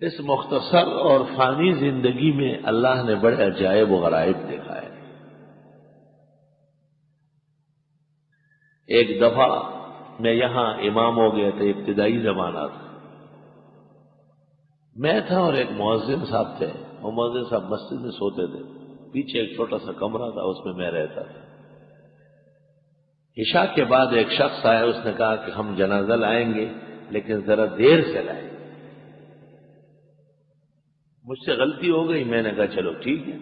اس مختصر اور فانی زندگی میں اللہ نے بڑے عجائب و غرائب دکھائے۔ ایک دفعہ میں یہاں امام ہو گیا تھا، ابتدائی زمانہ تھا، میں تھا اور ایک مؤذن صاحب تھے، وہ مؤذن صاحب مسجد میں سوتے تھے، پیچھے ایک چھوٹا سا کمرہ تھا، اس میں رہتا تھا۔ عشاء کے بعد ایک شخص آیا، اس نے کہا کہ ہم جنازہ لائیں گے لیکن ذرا دیر سے لائیں۔ مجھ سے غلطی ہو گئی، میں نے کہا چلو ٹھیک ہے۔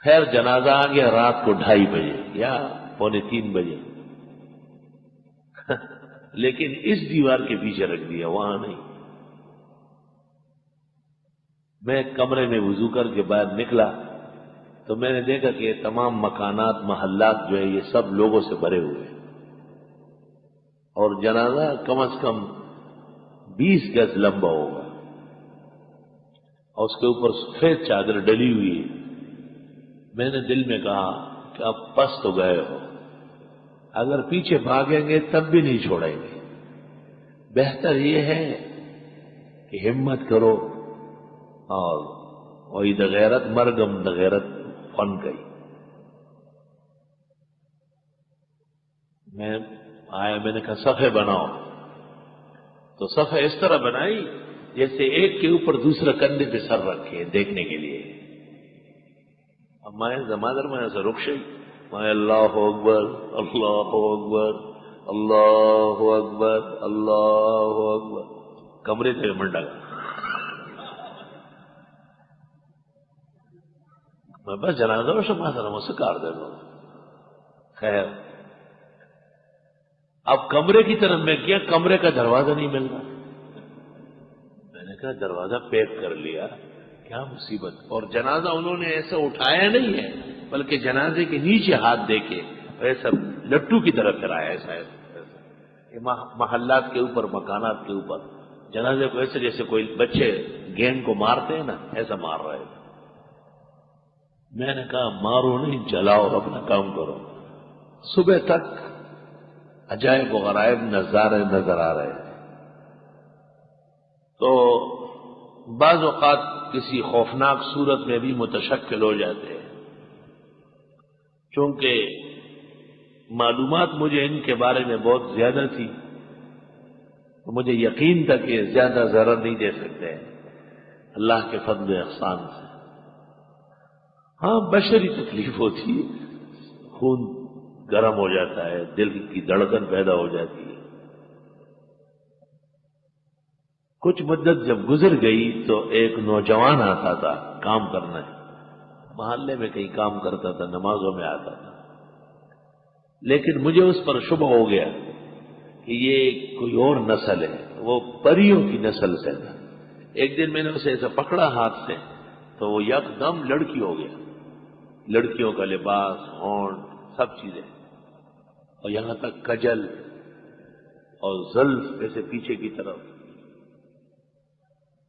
خیر جنازہ آ گیا رات کو 2:30 بجے یا 2:45 بجے، لیکن اس دیوار کے پیچھے رکھ دیا، وہاں نہیں۔ میں کمرے میں وضو کر کے باہر نکلا تو میں نے دیکھا کہ یہ تمام مکانات محلات جو ہے یہ سب لوگوں سے بھرے ہوئے ہیں، اور جنازہ کم از کم 20 گز لمبا ہوگا، اور اس کے اوپر سفید چادر ڈلی ہوئی ہے۔ میں نے دل میں کہا کہ اب پس تو گئے ہو، اگر پیچھے بھاگیں گے تب بھی نہیں چھوڑیں گے، بہتر یہ ہے کہ ہمت کرو، اور وہی دغیرت مرگم دغیرت فن گئی۔ میں آیا، میں نے کہا صفحے بناؤ، تو صفحے اس طرح بنائی جیسے ایک کے اوپر دوسرا کندھے پہ سر رکھے دیکھنے کے لیے۔ اب میں زمادر میں ایسا رخشی میں اللہ اکبر اللہ اکبر اللہ اکبر اللہ اکبر، کمرے سے منڈا میں بس جنازہ و شما سر مجھ سے کار دے دو۔ خیر اب کمرے کی طرف میں کیا، کمرے کا دروازہ نہیں مل رہا، میں نے کہا دروازہ پیک کر لیا، کیا مصیبت۔ اور جنازہ انہوں نے ایسا اٹھایا نہیں ہے، بلکہ جنازے کے نیچے ہاتھ دے کے ایسا لٹو کی طرف پھرایا، ایسا محلات کے اوپر مکانات کے اوپر جنازے کو ایسے جیسے کوئی بچے گیند کو مارتے ہیں نا، ایسا مار رہے تھے۔ میں نے کہا مارو نہیں، جلاؤ، اپنا کام کرو۔ صبح تک عجائب و غرائب نظارے نظر آ رہے ہیں۔ تو بعض اوقات کسی خوفناک صورت میں بھی متشکل ہو جاتے ہیں، چونکہ معلومات مجھے ان کے بارے میں بہت زیادہ تھی، تو مجھے یقین تھا کہ زیادہ ضرر نہیں دے سکتے اللہ کے فضل و احسان سے۔ ہاں بشری تکلیف ہوتی ہے، خون گرم ہو جاتا ہے، دل کی دھڑکن پیدا ہو جاتی ہے۔ کچھ مدت جب گزر گئی تو ایک نوجوان آتا تھا کام کرنا ہے، محلے میں کہیں کام کرتا تھا، نمازوں میں آتا تھا، لیکن مجھے اس پر شبہ ہو گیا کہ یہ کوئی اور نسل ہے، وہ پریوں کی نسل سے تھا۔ ایک دن میں نے اسے ایسا پکڑا ہاتھ سے تو وہ یکدم لڑکی ہو گیا، لڑکیوں کا لباس، ہونٹ، سب چیزیں، اور یہاں تک کجل اور زلف ایسے پیچھے کی طرف۔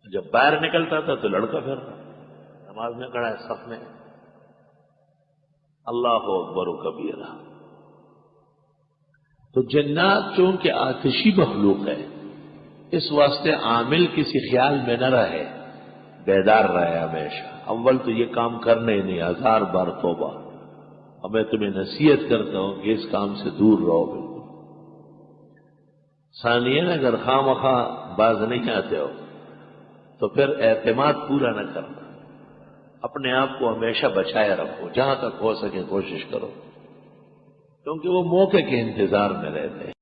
جب باہر نکلتا تھا تو لڑکا پھر رہا، نماز میں کھڑا ہے صف میں، اللہ اکبر و کبیرہ۔ تو جنات چونکہ آتشی مخلوق ہے، اس واسطے عامل کسی خیال میں نہ رہے، بیدار رہے ہمیشہ۔ اول تو یہ کام کرنے ہی نہیں، 1000 بار توبہ، اور میں تمہیں نصیحت کرتا ہوں کہ اس کام سے دور رہو بالکل۔ ثانیاً اگر خواہ مخواہ باز نہیں آتے ہو تو پھر اعتماد پورا نہ کرنا، اپنے آپ کو ہمیشہ بچائے رکھو، جہاں تک ہو سکے کوشش کرو، کیونکہ وہ موقع کے انتظار میں رہتے ہیں۔